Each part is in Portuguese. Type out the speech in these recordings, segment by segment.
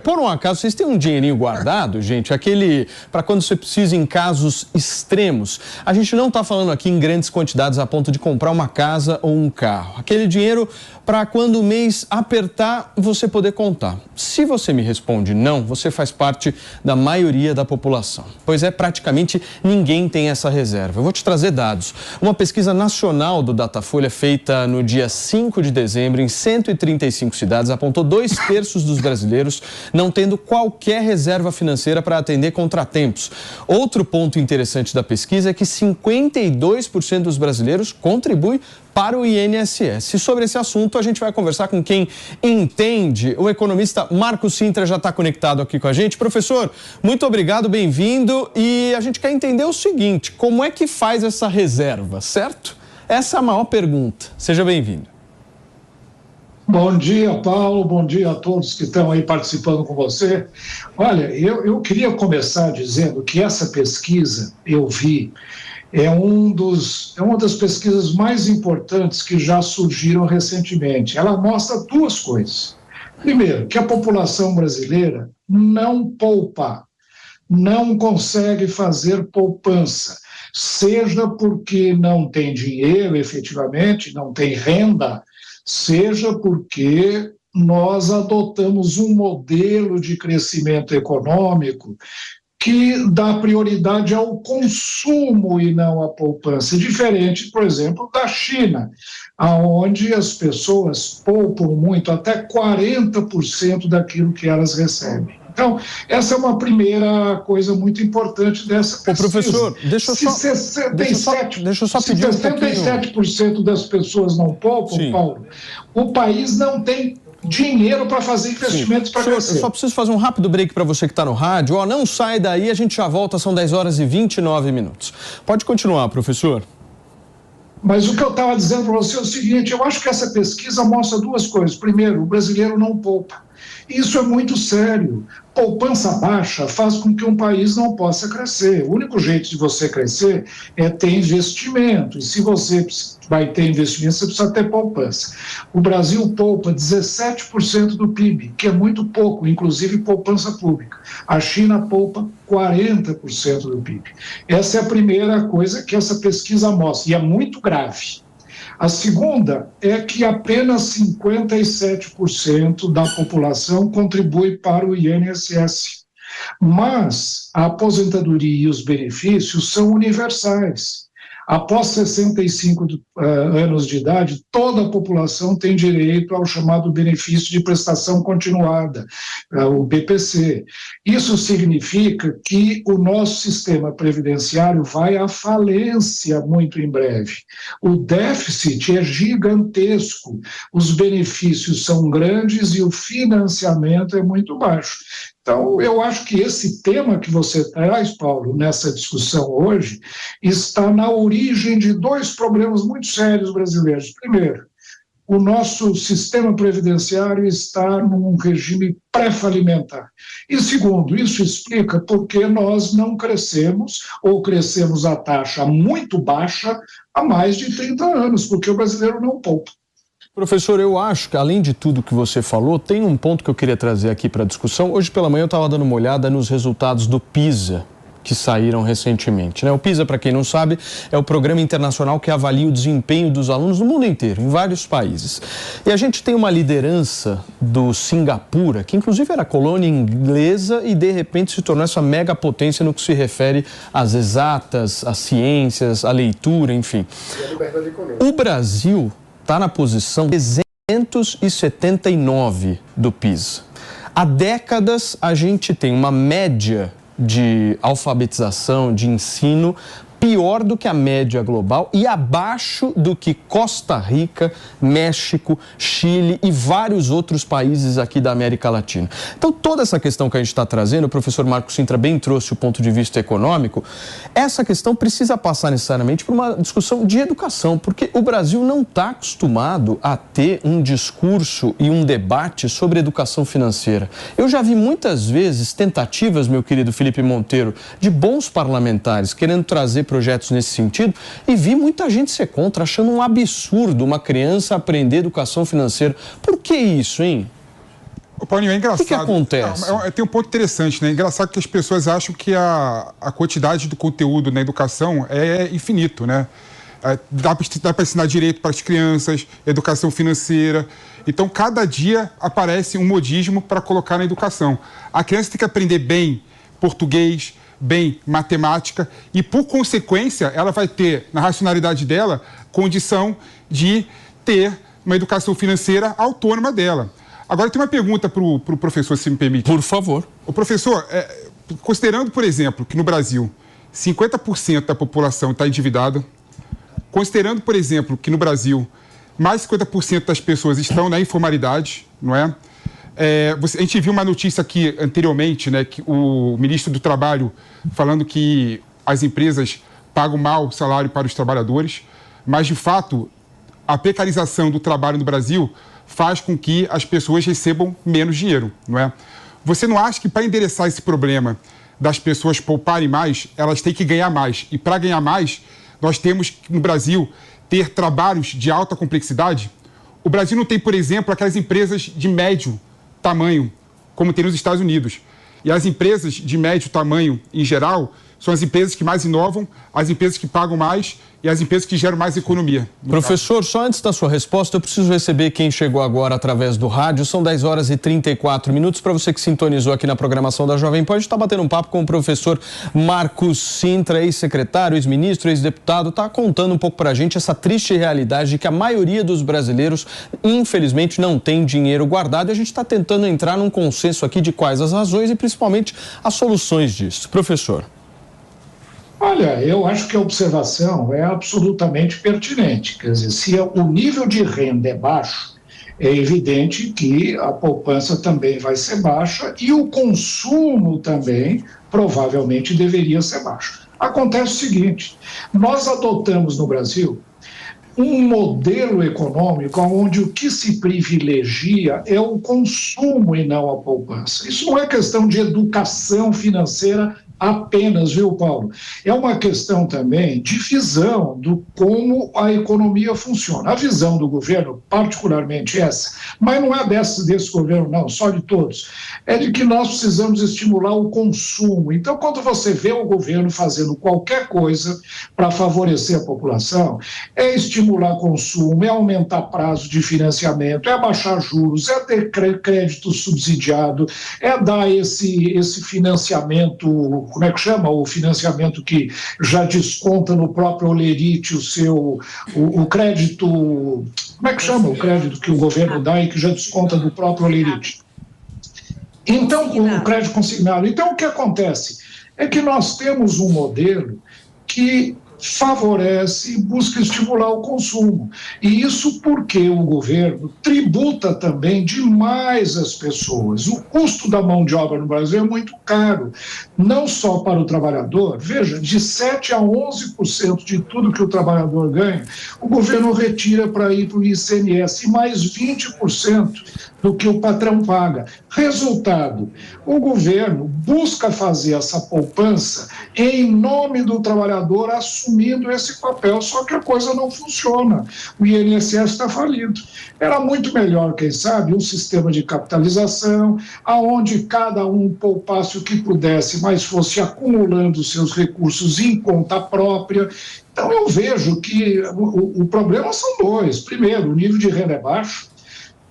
Por um acaso, vocês têm um dinheirinho guardado, gente? Aquele para quando você precisa em casos extremos. A gente não está falando aqui em grandes quantidades a ponto de comprar uma casa ou um carro. Aquele dinheiro para quando o mês apertar, você poder contar. Se você me responde não, você faz parte da maioria da população. Pois é, praticamente ninguém tem essa reserva. Eu vou te trazer dados. Uma pesquisa nacional do Datafolha feita no dia 5 de dezembro em 135 cidades apontou 2/3 dos brasileiros não tendo qualquer reserva financeira para atender contratempos. Outro ponto interessante da pesquisa é que 52% dos brasileiros contribuem para o INSS. E sobre esse assunto, a gente vai conversar com quem entende. O economista Marcos Cintra já está conectado aqui com a gente. Professor, muito obrigado, bem-vindo. E a gente quer entender o seguinte, como é que faz essa reserva, certo? Essa é a maior pergunta. Seja bem-vindo. Bom dia, Paulo. Bom dia a todos que estão aí participando com você. Olha, eu queria começar dizendo que essa pesquisa, eu vi, é uma das pesquisas mais importantes que já surgiram recentemente. Ela mostra duas coisas. Primeiro, que a população brasileira não poupa, não consegue fazer poupança, seja porque não tem dinheiro efetivamente, não tem renda, seja porque nós adotamos um modelo de crescimento econômico que dá prioridade ao consumo e não à poupança, diferente, por exemplo, da China, onde as pessoas poupam muito, até 40% daquilo que elas recebem. Então, essa é uma primeira coisa muito importante dessa pesquisa. Ô, professor, deixa eu só pedir um pouquinho. Se 67% das pessoas não poupam, sim, Paulo, o país não tem dinheiro para fazer investimentos para crescer. Eu só preciso fazer um rápido break para você que está no rádio. Não sai daí, a gente já volta, são 10h29. Pode continuar, professor. Mas o que eu estava dizendo para você é o seguinte, eu acho que essa pesquisa mostra duas coisas. Primeiro, o brasileiro não poupa. Isso é muito sério. Poupança baixa faz com que um país não possa crescer. O único jeito de você crescer é ter investimento. E se você vai ter investimento, você precisa ter poupança. O Brasil poupa 17% do PIB, que é muito pouco, inclusive poupança pública. A China poupa 40% do PIB. Essa é a primeira coisa que essa pesquisa mostra, e é muito grave. A segunda é que apenas 57% da população contribui para o INSS. Mas a aposentadoria e os benefícios são universais. Após 65 anos de idade, toda a população tem direito ao chamado benefício de prestação continuada, o BPC. Isso significa que o nosso sistema previdenciário vai à falência muito em breve. O déficit é gigantesco, os benefícios são grandes e o financiamento é muito baixo. Então, eu acho que esse tema que você traz, Paulo, nessa discussão hoje, está na origem de dois problemas muito sérios brasileiros. Primeiro, o nosso sistema previdenciário está num regime pré-falimentar. E segundo, isso explica por que nós não crescemos, ou crescemos a taxa muito baixa há mais de 30 anos, porque o brasileiro não poupa. Professor, eu acho que, além de tudo que você falou, tem um ponto que eu queria trazer aqui para a discussão. Hoje pela manhã eu estava dando uma olhada nos resultados do PISA, que saíram recentemente, né? O PISA, para quem não sabe, é o programa internacional que avalia o desempenho dos alunos no mundo inteiro, em vários países. E a gente tem uma liderança do Singapura, que inclusive era colônia inglesa e de repente se tornou essa mega potência no que se refere às exatas, às ciências, à leitura, enfim. E a liberdade econômica. O Brasil está na posição 379 do PISA. Há décadas a gente tem uma média de alfabetização, de ensino, pior do que a média global e abaixo do que Costa Rica, México, Chile e vários outros países aqui da América Latina. Então, toda essa questão que a gente está trazendo, o professor Marcos Cintra bem trouxe o ponto de vista econômico, essa questão precisa passar necessariamente por uma discussão de educação, porque o Brasil não está acostumado a ter um discurso e um debate sobre educação financeira. Eu já vi muitas vezes tentativas, meu querido Felipe Monteiro, de bons parlamentares querendo trazer projetos nesse sentido e vi muita gente ser contra, achando um absurdo uma criança aprender educação financeira. Por que isso, hein? Paulinho, é engraçado. O que acontece? Tem um ponto interessante, né? É engraçado que as pessoas acham que a quantidade do conteúdo na educação é infinito, né? Dá para ensinar direito para as crianças, educação financeira. Então, cada dia aparece um modismo para colocar na educação. A criança tem que aprender bem português, bem matemática e, por consequência, ela vai ter, na racionalidade dela, condição de ter uma educação financeira autônoma dela. Agora, tem uma pergunta para o professor, se me permite. Por favor. O professor, considerando, por exemplo, que no Brasil 50% da população está endividada, considerando, por exemplo, que no Brasil mais de 50% das pessoas estão na informalidade, não é? A gente viu uma notícia aqui anteriormente, né, que o ministro do Trabalho falando que as empresas pagam mal o salário para os trabalhadores, mas, de fato, a precarização do trabalho no Brasil faz com que as pessoas recebam menos dinheiro, não é? Você não acha que, para endereçar esse problema das pessoas pouparem mais, elas têm que ganhar mais? E, para ganhar mais, nós temos, no Brasil, ter trabalhos de alta complexidade? O Brasil não tem, por exemplo, aquelas empresas de médio tamanho, como tem nos Estados Unidos. E as empresas de médio tamanho, em geral, são as empresas que mais inovam, as empresas que pagam mais e as empresas que geram mais economia. Professor, só antes da sua resposta, eu preciso receber quem chegou agora através do rádio. São 10 horas e 34 minutos. Para você que sintonizou aqui na programação da Jovem Pan, a gente está batendo um papo com o professor Marcos Cintra, ex-secretário, ex-ministro, ex-deputado. Está contando um pouco para a gente essa triste realidade de que a maioria dos brasileiros, infelizmente, não tem dinheiro guardado. E a gente está tentando entrar num consenso aqui de quais as razões e, principalmente, as soluções disso. Professor. Olha, eu acho que a observação é absolutamente pertinente. Quer dizer, se o nível de renda é baixo, é evidente que a poupança também vai ser baixa e o consumo também provavelmente deveria ser baixo. Acontece o seguinte, nós adotamos no Brasil um modelo econômico onde o que se privilegia é o consumo e não a poupança. Isso não é questão de educação financeira apenas, viu, Paulo? É uma questão também de visão do como a economia funciona. A visão do governo, particularmente essa, mas não é desse governo, não, só de todos, é de que nós precisamos estimular o consumo. Então, quando você vê o governo fazendo qualquer coisa para favorecer a população, é estimular consumo, é aumentar prazo de financiamento, é baixar juros, é ter crédito subsidiado, é dar esse financiamento, como é que chama? O financiamento que já desconta no próprio olerite o crédito, como é que chama o crédito que o governo dá e que já desconta do próprio olerite? Então, o crédito consignado. Então, o que acontece? É que nós temos um modelo que favorece e busca estimular o consumo. E isso porque o governo tributa também demais as pessoas. O custo da mão de obra no Brasil é muito caro, não só para o trabalhador. Veja, de 7% a 11% de tudo que o trabalhador ganha, o governo retira para ir para o ICMS, e mais 20% do que o patrão paga. Resultado, o governo busca fazer essa poupança em nome do trabalhador, assumindo esse papel, só que a coisa não funciona. O INSS está falido. Era muito melhor, quem sabe, um sistema de capitalização, aonde cada um poupasse o que pudesse, mas fosse acumulando seus recursos em conta própria. Então, eu vejo que o problema são dois. Primeiro, o nível de renda é baixo.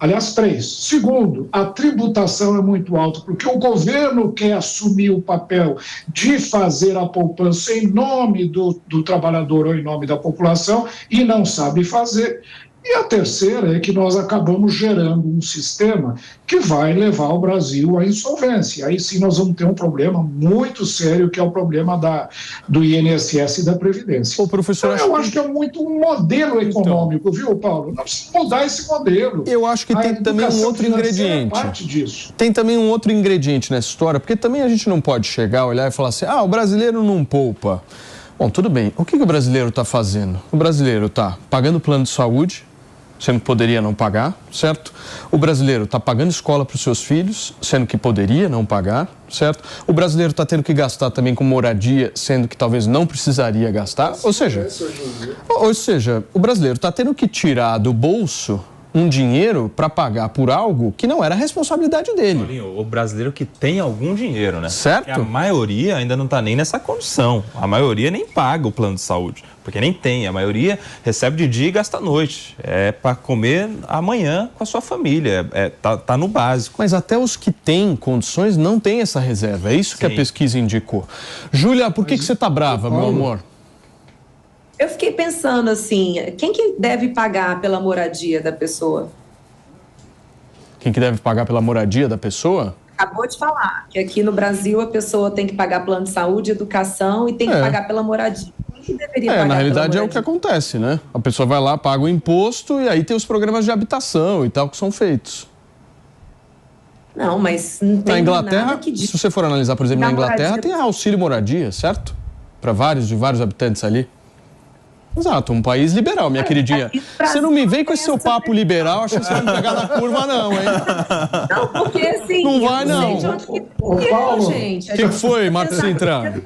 Aliás, 3. Segundo, a tributação é muito alta, porque o governo quer assumir o papel de fazer a poupança em nome do trabalhador ou em nome da população e não sabe fazer. E a terceira é que nós acabamos gerando um sistema que vai levar o Brasil à insolvência. Aí sim nós vamos ter um problema muito sério, que é o problema do INSS e da Previdência. Ô, professor, então, eu acho que é muito um modelo econômico, viu, Paulo? Nós precisamos mudar esse modelo. Eu acho que tem também um outro ingrediente. É parte disso. Tem também um outro ingrediente nessa história, porque também a gente não pode chegar, olhar e falar assim, o brasileiro não poupa. Bom, tudo bem. O que o brasileiro está fazendo? O brasileiro está pagando plano de saúde, sendo que poderia não pagar, certo? O brasileiro está pagando escola para os seus filhos, sendo que poderia não pagar, certo? O brasileiro está tendo que gastar também com moradia, sendo que talvez não precisaria gastar. Ou seja, o brasileiro está tendo que tirar do bolso um dinheiro para pagar por algo que não era responsabilidade dele. Paulinho, o brasileiro que tem algum dinheiro, né? Certo. Porque a maioria ainda não está nem nessa condição. A maioria nem paga o plano de saúde, porque nem tem. A maioria recebe de dia e gasta à noite. É para comer amanhã com a sua família. Tá no básico. Mas até os que têm condições não têm essa reserva. É isso que a pesquisa indicou. Júlia, por que você está brava, meu amor? Eu fiquei pensando assim, quem que deve pagar pela moradia da pessoa? Quem que deve pagar pela moradia da pessoa? Acabou de falar que aqui no Brasil a pessoa tem que pagar plano de saúde, educação e tem que pagar pela moradia. Quem que deveria pagar na realidade pela é o que acontece, né? A pessoa vai lá, paga o imposto e aí tem os programas de habitação e tal que são feitos. Não, mas não tem na Inglaterra, nada que diz. Se você for analisar, por exemplo, na Inglaterra tem auxílio moradia, certo? Para vários habitantes ali. Exato, um país liberal, minha queridinha. Você não me vem com esse seu papo liberal, acho que você vai me pegar na curva, não, hein? Não, porque assim... Não vai, não. Paulo, gente? O que foi, Marcos Sintra?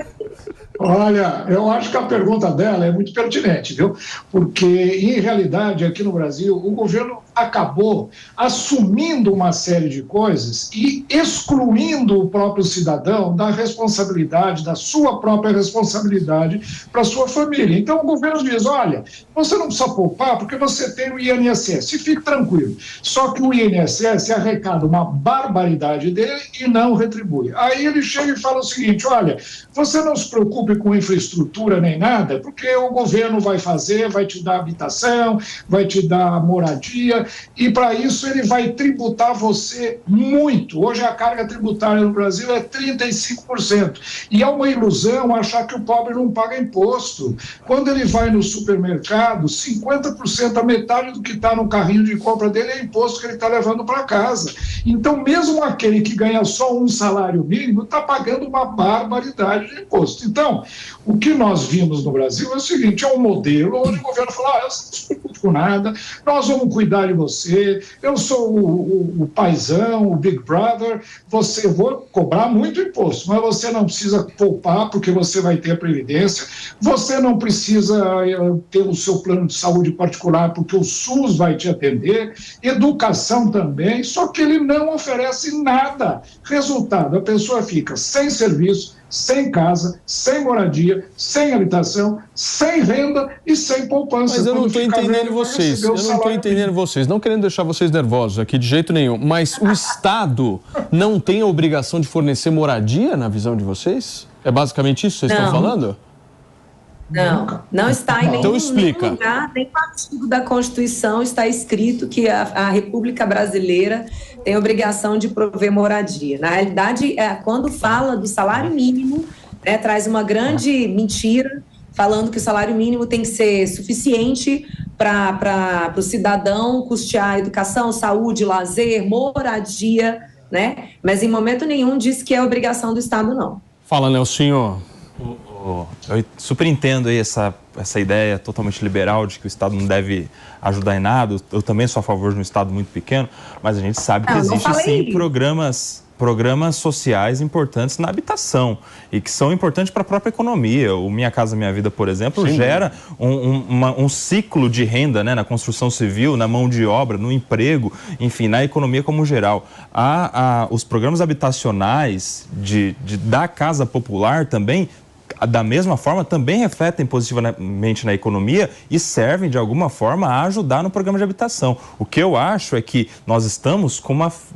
Olha, eu acho que a pergunta dela é muito pertinente, viu? Porque, em realidade, aqui no Brasil, o governo acabou assumindo uma série de coisas e excluindo o próprio cidadão da responsabilidade, da sua própria responsabilidade para a sua família. Então, o governo diz, olha, você não precisa poupar porque você tem o INSS, e fique tranquilo. Só que o INSS arrecada uma barbaridade dele e não retribui. Aí ele chega e fala o seguinte, olha, você não se preocupe com infraestrutura nem nada, porque o governo vai fazer, vai te dar habitação, vai te dar moradia, e para isso ele vai tributar você muito. Hoje a carga tributária no Brasil é 35%. E é uma ilusão achar que o pobre não paga imposto. Quando ele vai no supermercado, 50%, a metade do que está no carrinho de compra dele é imposto que ele está levando para casa. Então, mesmo aquele que ganha só um salário mínimo, está pagando uma barbaridade de imposto. Então, o que nós vimos no Brasil é o seguinte, é um modelo onde o governo fala, eu não se preocupe com nada, nós vamos cuidar de você, eu sou o paizão, o Big Brother, eu vou cobrar muito imposto, mas você não precisa poupar porque você vai ter a previdência, você não precisa ter o seu plano de saúde particular porque o SUS vai te atender, educação também, só que ele não oferece nada. Resultado, a pessoa fica sem serviço, sem casa, sem moradia, sem habitação, sem renda e sem poupança. Mas eu não estou entendendo vocês, não querendo deixar vocês nervosos aqui de jeito nenhum, mas o Estado não tem a obrigação de fornecer moradia na visão de vocês? É basicamente isso que vocês estão falando? Não está em nenhum lugar, nem artigo da Constituição está escrito que a República Brasileira tem obrigação de prover moradia. Na realidade, quando fala do salário mínimo, traz uma grande mentira, falando que o salário mínimo tem que ser suficiente para o cidadão custear educação, saúde, lazer, moradia, né? Mas em momento nenhum diz que é obrigação do Estado, não. Fala, Nelsinho. Eu super entendo aí essa ideia totalmente liberal de que o Estado não deve ajudar em nada. Eu também sou a favor de um Estado muito pequeno, mas a gente sabe que existem sim programas sociais importantes na habitação e que são importantes para a própria economia. O Minha Casa Minha Vida, por exemplo, gera um ciclo de renda, né, na construção civil, na mão de obra, no emprego, enfim, na economia como geral. Os programas habitacionais da Casa Popular também, da mesma forma, também refletem positivamente na economia e servem, de alguma forma, a ajudar no programa de habitação. O que eu acho é que nós estamos,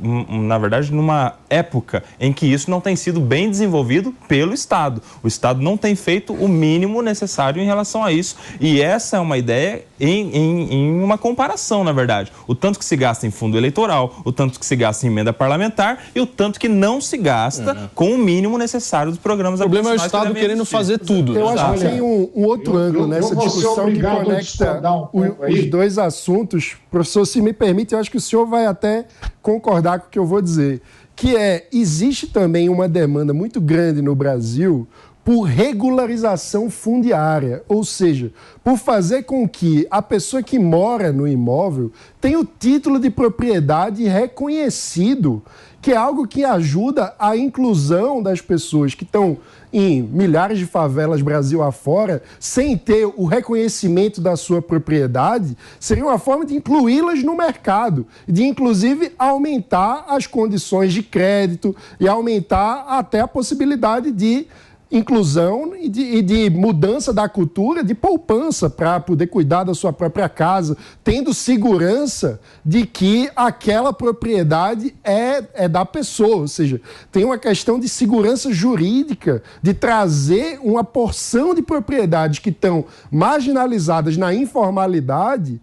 na verdade, numa época em que isso não tem sido bem desenvolvido pelo Estado. O Estado não tem feito o mínimo necessário em relação a isso. E essa é uma ideia em uma comparação, na verdade. O tanto que se gasta em fundo eleitoral, o tanto que se gasta em emenda parlamentar e o tanto que não se gasta com o mínimo necessário dos programas habitacionais. O problema é o Estado querendo fazer tudo. Eu acho que tem um outro ângulo nessa discussão que conecta os dois assuntos. Professor, se me permite, eu acho que o senhor vai até concordar com o que eu vou dizer, que existe também uma demanda muito grande no Brasil por regularização fundiária, ou seja, por fazer com que a pessoa que mora no imóvel tenha o título de propriedade reconhecido, que é algo que ajuda a inclusão das pessoas que estão em milhares de favelas Brasil afora, sem ter o reconhecimento da sua propriedade, seria uma forma de incluí-las no mercado, de inclusive aumentar as condições de crédito e aumentar até a possibilidade de inclusão e de mudança da cultura, de poupança para poder cuidar da sua própria casa, tendo segurança de que aquela propriedade é da pessoa, ou seja, tem uma questão de segurança jurídica, de trazer uma porção de propriedades que estão marginalizadas na informalidade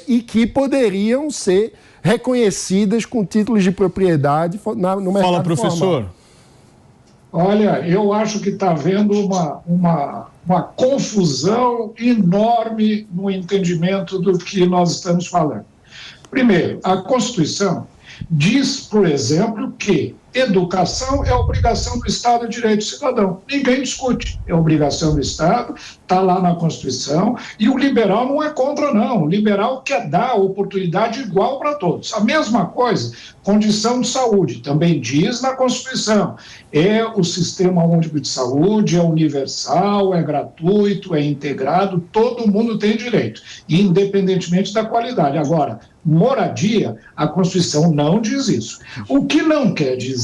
e que poderiam ser reconhecidas com títulos de propriedade no mercado Fala, professor. formal. Olha, eu acho que está havendo uma confusão enorme no entendimento do que nós estamos falando. Primeiro, a Constituição diz, por exemplo, que educação é obrigação do Estado e direito do cidadão. Ninguém discute. É obrigação do Estado, está lá na Constituição, e o liberal não é contra, não. O liberal quer dar oportunidade igual para todos. A mesma coisa, condição de saúde, também diz na Constituição. É o sistema único de saúde, é universal, é gratuito, é integrado, todo mundo tem direito, independentemente da qualidade. Agora, moradia, a Constituição não diz isso. O que não quer dizer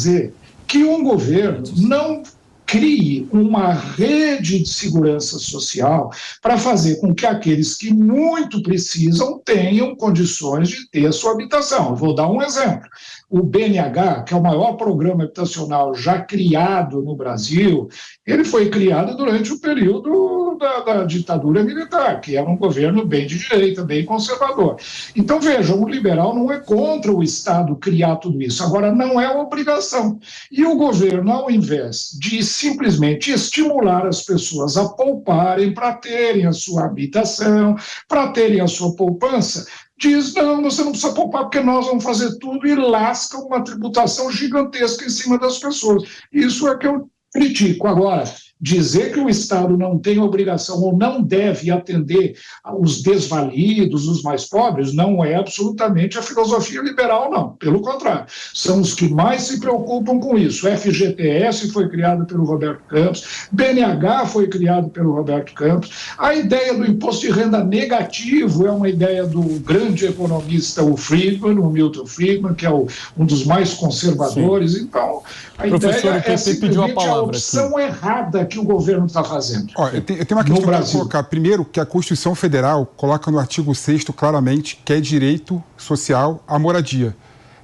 que um governo não crie uma rede de segurança social para fazer com que aqueles que muito precisam tenham condições de ter a sua habitação. Eu vou dar um exemplo. O BNH, que é o maior programa habitacional já criado no Brasil, ele foi criado durante o período da ditadura militar, que era um governo bem de direita, bem conservador. Então, vejam, o liberal não é contra o Estado criar tudo isso. Agora, não é obrigação. E o governo, ao invés de simplesmente estimular as pessoas a pouparem para terem a sua habitação, para terem a sua poupança, diz, não, você não precisa poupar porque nós vamos fazer tudo e lasca uma tributação gigantesca em cima das pessoas. Isso é que eu critico. Agora, dizer que o Estado não tem obrigação ou não deve atender os desvalidos, os mais pobres, não é absolutamente a filosofia liberal, não. Pelo contrário, são os que mais se preocupam com isso. O FGTS foi criado pelo Roberto Campos, BNH foi criado pelo Roberto Campos. A ideia do imposto de renda negativo é uma ideia do grande economista, o Milton Friedman, que é um dos mais conservadores. Sim. Então, a ideia é simplesmente a opção errada que o governo está fazendo. Eu tenho uma questão para colocar. Primeiro, que a Constituição Federal coloca no artigo 6º claramente que é direito social à moradia.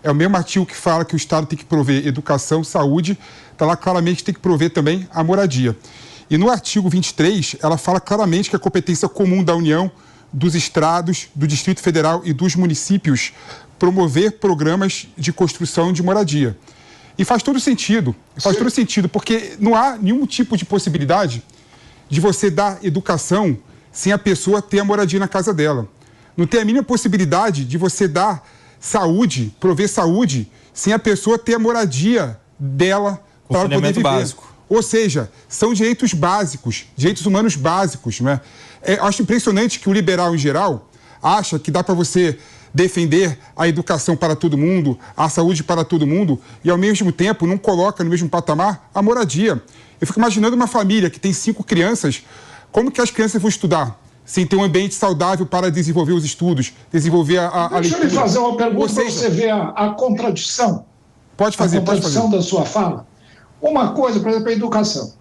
É o mesmo artigo que fala que o Estado tem que prover educação, saúde, está lá claramente que tem que prover também a moradia. E no artigo 23, ela fala claramente que é competência comum da União, dos estados, do Distrito Federal e dos municípios promover programas de construção de moradia. E faz todo sentido, porque não há nenhum tipo de possibilidade de você dar educação sem a pessoa ter a moradia na casa dela. Não tem a mínima possibilidade de você dar saúde, prover saúde, sem a pessoa ter a moradia dela para poder viver. Básico. Ou seja, são direitos básicos, direitos humanos básicos, né? Eu acho impressionante que o liberal, em geral, acha que dá para você defender a educação para todo mundo, a saúde para todo mundo, e ao mesmo tempo não coloca no mesmo patamar a moradia. Eu fico imaginando uma família que tem 5 crianças, como que as crianças vão estudar sem ter um ambiente saudável para desenvolver os estudos, desenvolver a leitura? Deixa eu lhe fazer uma pergunta para você ver a contradição. Pode fazer, pode fazer. A contradição da sua fala. Uma coisa, por exemplo, a educação.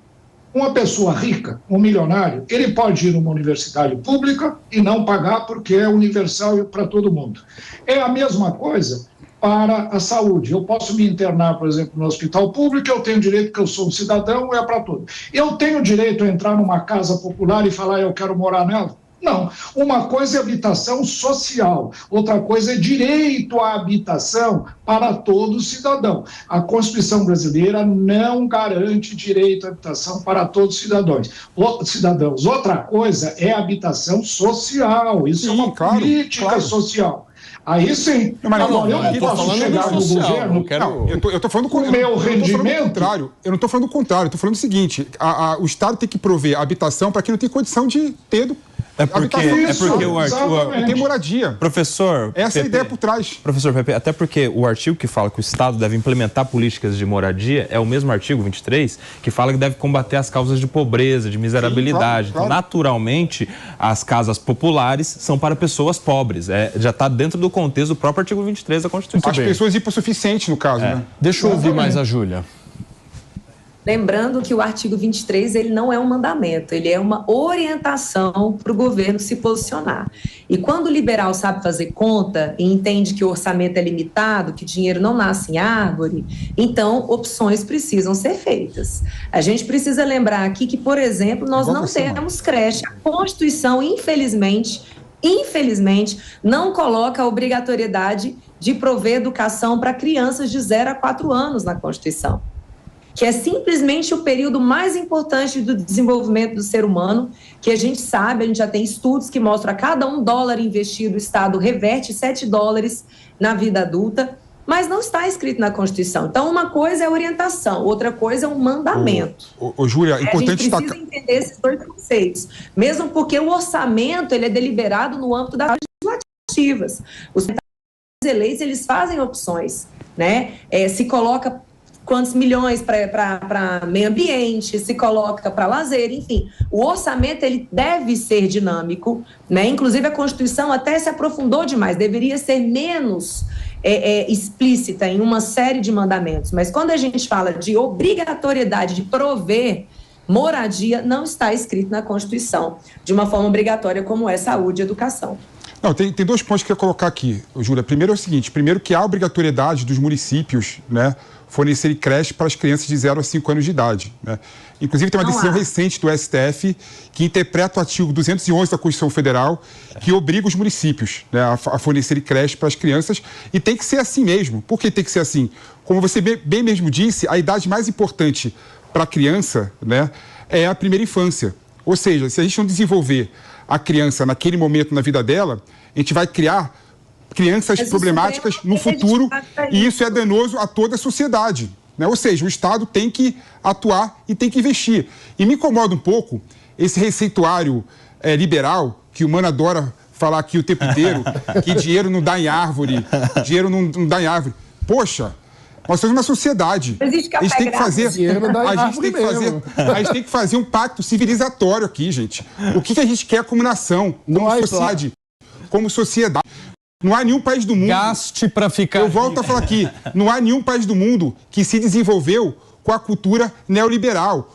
Uma pessoa rica, um milionário, ele pode ir numa universidade pública e não pagar porque é universal para todo mundo. É a mesma coisa para a saúde. Eu posso me internar, por exemplo, no hospital público, eu tenho direito que eu sou um cidadão, é para tudo. Eu tenho direito a entrar numa casa popular e falar eu quero morar nela? Não. Uma coisa é habitação social, outra coisa é direito à habitação para todo cidadão. A Constituição brasileira não garante direito à habitação para todos os cidadãos. Outra coisa é habitação social, isso é uma política social. Aí sim. Mas agora, eu não posso chegar no governo... Eu estou falando com o meu rendimento. Eu não estou falando o contrário. Eu estou falando o seguinte, o Estado tem que prover habitação para quem não tem condição de ter... É porque o artigo... Tem moradia. Professor... Essa é a ideia por trás. Professor Pepe, até porque o artigo que fala que o Estado deve implementar políticas de moradia é o mesmo artigo 23, que fala que deve combater as causas de pobreza, de miserabilidade. Sim, claro. Então, naturalmente, as casas populares são para pessoas pobres. Já está dentro do contexto do próprio artigo 23 da Constituição. As pessoas hipossuficientes, no caso, né? Deixa eu ouvir mais a Júlia. Lembrando que o artigo 23, ele não é um mandamento, ele é uma orientação para o governo se posicionar. E quando o liberal sabe fazer conta e entende que o orçamento é limitado, que dinheiro não nasce em árvore, então opções precisam ser feitas. A gente precisa lembrar aqui que, por exemplo, nós não temos creche. A Constituição, infelizmente, não coloca a obrigatoriedade de prover educação para crianças de 0 a 4 anos na Constituição, que é simplesmente o período mais importante do desenvolvimento do ser humano, que a gente sabe, a gente já tem estudos que mostram a cada $1 investido, o Estado reverte $7 na vida adulta, mas não está escrito na Constituição. Então, uma coisa é orientação, outra coisa é um mandamento. Júlia, é importante destacar... A gente precisa entender esses dois conceitos, mesmo porque o orçamento ele é deliberado no âmbito das legislativas. Os eleitos, eles fazem opções, né? Se coloca quantos milhões para meio ambiente, se coloca para lazer, enfim. O orçamento ele deve ser dinâmico, né? Inclusive a Constituição até se aprofundou demais, deveria ser menos explícita em uma série de mandamentos. Mas quando a gente fala de obrigatoriedade de prover moradia, não está escrito na Constituição de uma forma obrigatória como é saúde e educação. Não, tem 2 pontos que eu quero colocar aqui, Júlia. Primeiro é o seguinte, primeiro que há obrigatoriedade dos municípios, né, fornecerem creche para as crianças de 0 a 5 anos de idade, né? Inclusive tem uma decisão recente do STF que interpreta o artigo 211 da Constituição Federal que obriga os municípios, né, a fornecerem creche para as crianças, e tem que ser assim mesmo. Por que tem que ser assim? Como você bem mesmo disse, a idade mais importante para a criança, né, é a primeira infância. Ou seja, se a gente não desenvolver a criança naquele momento na vida dela, a gente vai criar crianças problemáticas no futuro e isso é danoso a toda a sociedade, né? Ou seja, o Estado tem que atuar e tem que investir. E me incomoda um pouco esse receituário liberal, que o Mano adora falar aqui o tempo inteiro, que dinheiro não dá em árvore, dinheiro não dá em árvore. Poxa, nós somos uma sociedade. A gente tem que fazer, a gente tem que fazer um pacto civilizatório aqui, gente. O que a gente quer como nação, como sociedade. Não há nenhum país do mundo... Gaste para ficar... Eu volto a falar aqui. Não há nenhum país do mundo que se desenvolveu com a cultura neoliberal.